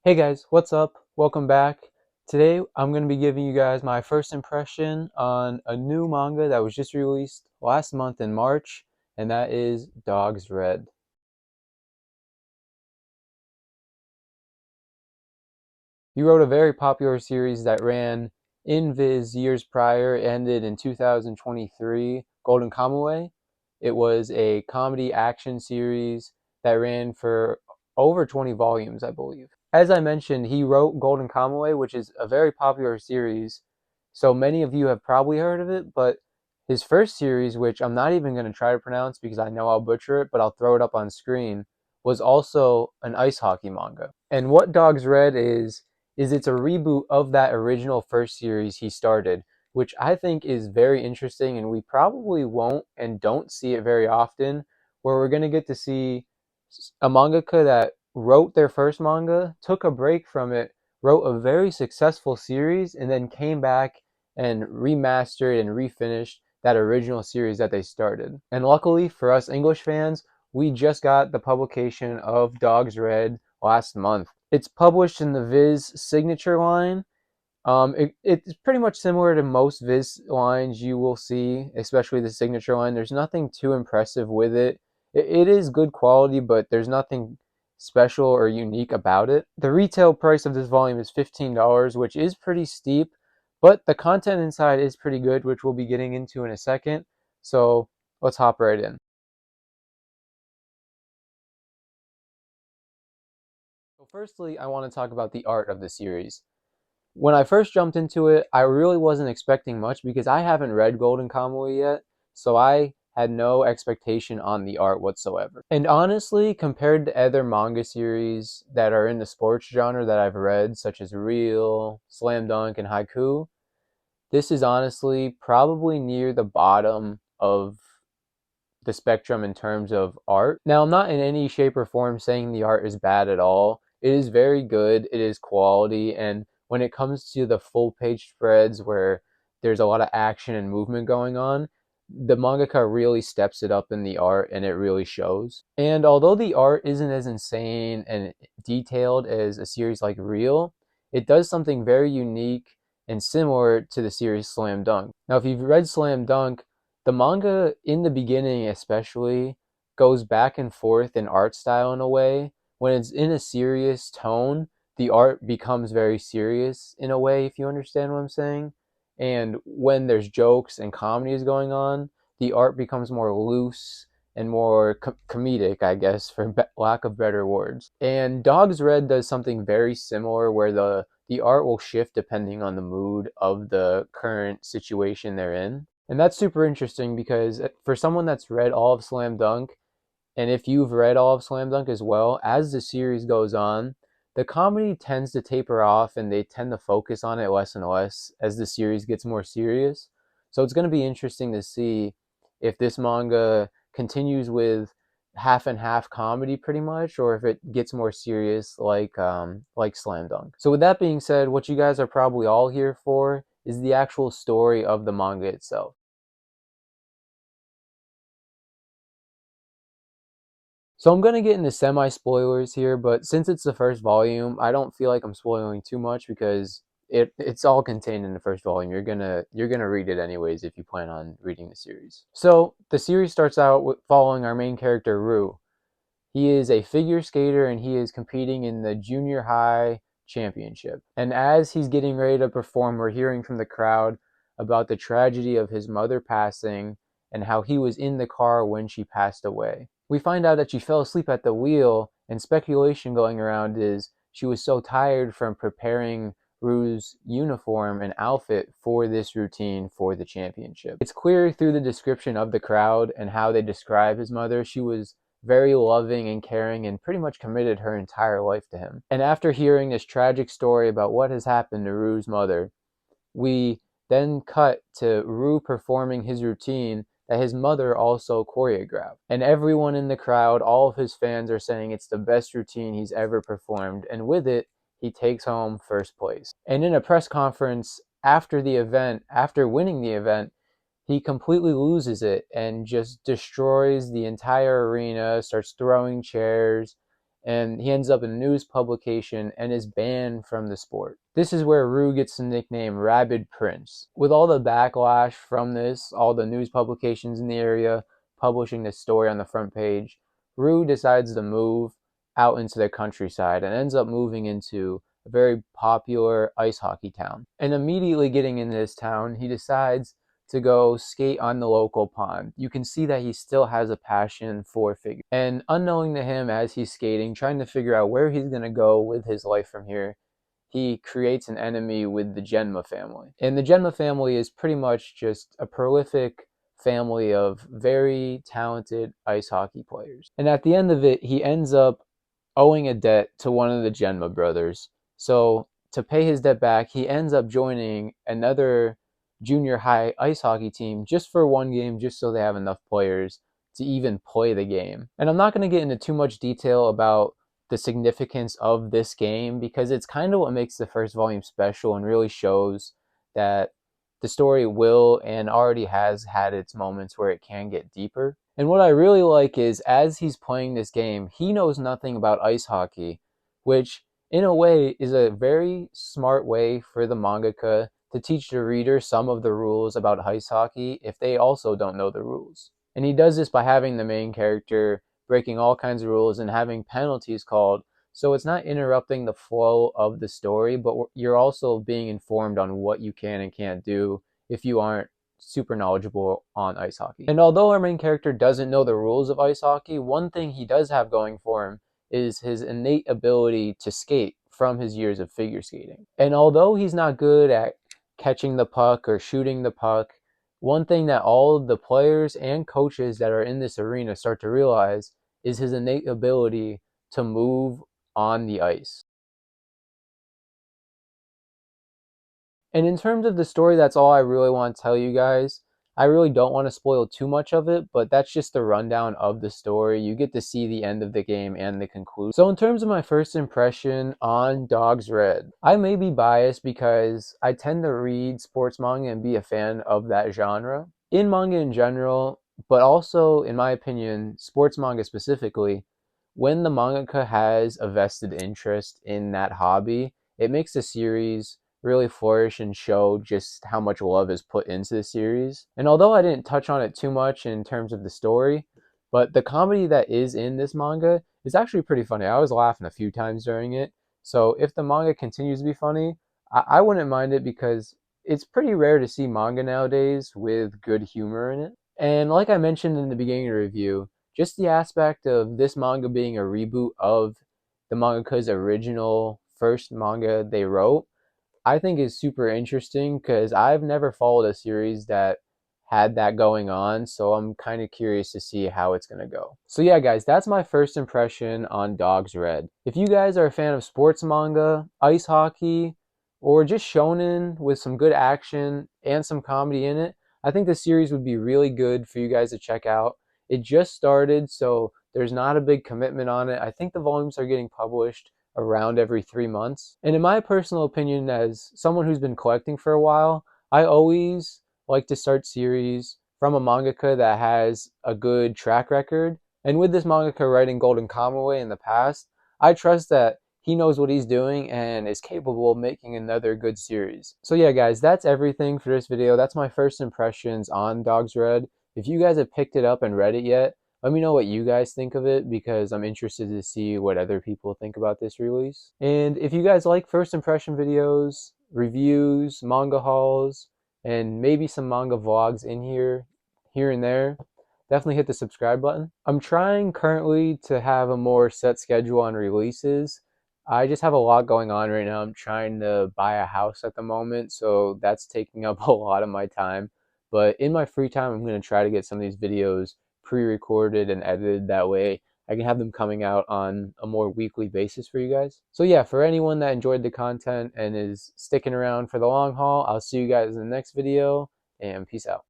Hey guys, what's up? Welcome back. Today I'm going to be giving you guys my first impression on a new manga that was just released last month in March, and that is Dogsred. He wrote a very popular series that ran in Viz years prior, ended in 2023, Golden Kamuy. It was a comedy action series that ran for over 20 volumes, I believe. As I mentioned, he wrote Golden Kamuy, which is a very popular series. So many of you have probably heard of it, but his first series, which I'm not even going to try to pronounce because I know I'll butcher it, but I'll throw it up on screen, was also an ice hockey manga. And what Dogsred is it's a reboot of that original first series he started, which I think is very interesting, and we probably won't and don't see it very often, where we're going to get to see a mangaka that wrote their first manga, took a break from it, wrote a very successful series, and then came back and remastered and refinished that original series that they started. And luckily for us English fans, we just got the publication of Dogs Red last month. It's published in the Viz signature line. It's pretty much similar to most Viz lines you will see, especially the signature line. There's nothing too impressive with it. It is good quality, but there's nothing special or unique about it. The retail price of this volume is $15, which is pretty steep, but the content inside is pretty good, which we'll be getting into in a second. So let's hop right in. So firstly, I want to talk about the art of the series. When I first jumped into it, I really wasn't expecting much because I haven't read Golden Kamuy yet, so I had no expectation on the art whatsoever. And honestly, compared to other manga series that are in the sports genre that I've read, such as Real, Slam Dunk, and Haiku, this is honestly probably near the bottom of the spectrum in terms of art. Now, I'm not in any shape or form saying the art is bad at all. It is very good, it is quality, and when it comes to the full page spreads where there's a lot of action and movement going on, the mangaka really steps it up in the art and it really shows. And although the art isn't as insane and detailed as a series like Real, it does something very unique and similar to the series Slam Dunk. Now, if you've read Slam Dunk, the manga in the beginning especially goes back and forth in art style in a way. When it's in a serious tone, the art becomes very serious in a way, if you understand what I'm saying. And when there's jokes and comedy is going on, the art becomes more loose and more comedic, I guess, for lack of better words. And Dogs Red does something very similar where the art will shift depending on the mood of the current situation they're in. And that's super interesting because for someone that's read all of Slam Dunk, and if you've read all of Slam Dunk as well, as the series goes on, the comedy tends to taper off and they tend to focus on it less and less as the series gets more serious. So it's going to be interesting to see if this manga continues with half and half comedy pretty much, or if it gets more serious like Slam Dunk. So with that being said, what you guys are probably all here for is the actual story of the manga itself. So I'm gonna get into semi spoilers here, but since it's the first volume, I don't feel like I'm spoiling too much because it's all contained in the first volume. You're gonna read it anyways if you plan on reading the series. So the series starts out with following our main character Rue. He is a figure skater and he is competing in the junior high championship. And as he's getting ready to perform, we're hearing from the crowd about the tragedy of his mother passing and how he was in the car when she passed away. We find out that she fell asleep at the wheel, and speculation going around is she was so tired from preparing Rue's uniform and outfit for this routine for the championship. It's clear through the description of the crowd and how they describe his mother, she was very loving and caring and pretty much committed her entire life to him. And after hearing this tragic story about what has happened to Rue's mother, we then cut to Rue performing his routine that his mother also choreographed. And everyone in the crowd, all of his fans are saying it's the best routine he's ever performed. And with it, he takes home first place. And in a press conference after the event, after winning the event, he completely loses it and just destroys the entire arena, starts throwing chairs, and he ends up in a news publication and is banned from the sport. This is where Rue gets the nickname Rabid Prince. With all the backlash from this, all the news publications in the area publishing this story on the front page, Rue decides to move out into the countryside and ends up moving into a very popular ice hockey town. And immediately getting into this town, he decides to go skate on the local pond. You can see that he still has a passion for figure. And unknowing to him as he's skating, trying to figure out where he's going to go with his life from here, he creates an enemy with the Genma family. And the Genma family is pretty much just a prolific family of very talented ice hockey players. And at the end of it, he ends up owing a debt to one of the Genma brothers. So to pay his debt back, he ends up joining another junior high ice hockey team just for one game, just so they have enough players to even play the game. And I'm not going to get into too much detail about the significance of this game because it's kind of what makes the first volume special and really shows that the story will and already has had its moments where it can get deeper. And what I really like is as he's playing this game, he knows nothing about ice hockey, which in a way is a very smart way for the mangaka to teach the reader some of the rules about ice hockey if they also don't know the rules. And he does this by having the main character breaking all kinds of rules and having penalties called, so it's not interrupting the flow of the story, but you're also being informed on what you can and can't do if you aren't super knowledgeable on ice hockey. And although our main character doesn't know the rules of ice hockey, one thing he does have going for him is his innate ability to skate from his years of figure skating. And although he's not good at catching the puck or shooting the puck, one thing that all of the players and coaches that are in this arena start to realize is his innate ability to move on the ice. And in terms of the story, that's all I really want to tell you guys. I really don't want to spoil too much of it, but that's just the rundown of the story. You get to see the end of the game and the conclusion. So in terms of my first impression on Dogsred, I may be biased because I tend to read sports manga and be a fan of that genre. In manga in general, but also, in my opinion, sports manga specifically, when the mangaka has a vested interest in that hobby, it makes the series really flourish and show just how much love is put into the series. And although I didn't touch on it too much in terms of the story, but the comedy that is in this manga is actually pretty funny. I was laughing a few times during it. So if the manga continues to be funny, I wouldn't mind it because it's pretty rare to see manga nowadays with good humor in it. And like I mentioned in the beginning of the review, just the aspect of this manga being a reboot of the mangaka's original first manga they wrote, I think is super interesting because I've never followed a series that had that going on, so I'm kind of curious to see how it's going to go. So yeah, guys, that's my first impression on Dogsred. If you guys are a fan of sports manga, ice hockey, or just shonen with some good action and some comedy in it, I think the series would be really good for you guys to check out. It just started, so there's not a big commitment on it. I think the volumes are getting published around every 3 months. And in my personal opinion, as someone who's been collecting for a while, I always like to start series from a mangaka that has a good track record. And with this mangaka writing Golden Kamuy in the past, I trust that he knows what he's doing and is capable of making another good series. So yeah, guys, that's everything for this video. That's my first impressions on Dogsred. If you guys have picked it up and read it yet, let me know what you guys think of it because I'm interested to see what other people think about this release. And if you guys like first impression videos, reviews, manga hauls, and maybe some manga vlogs in here and there, definitely hit the subscribe button. I'm trying currently to have a more set schedule on releases. I just have a lot going on right now. I'm trying to buy a house at the moment, so that's taking up a lot of my time. But in my free time, I'm going to try to get some of these videos pre-recorded and edited. That way I can have them coming out on a more weekly basis for you guys. So yeah, for anyone that enjoyed the content and is sticking around for the long haul, I'll see you guys in the next video, and peace out.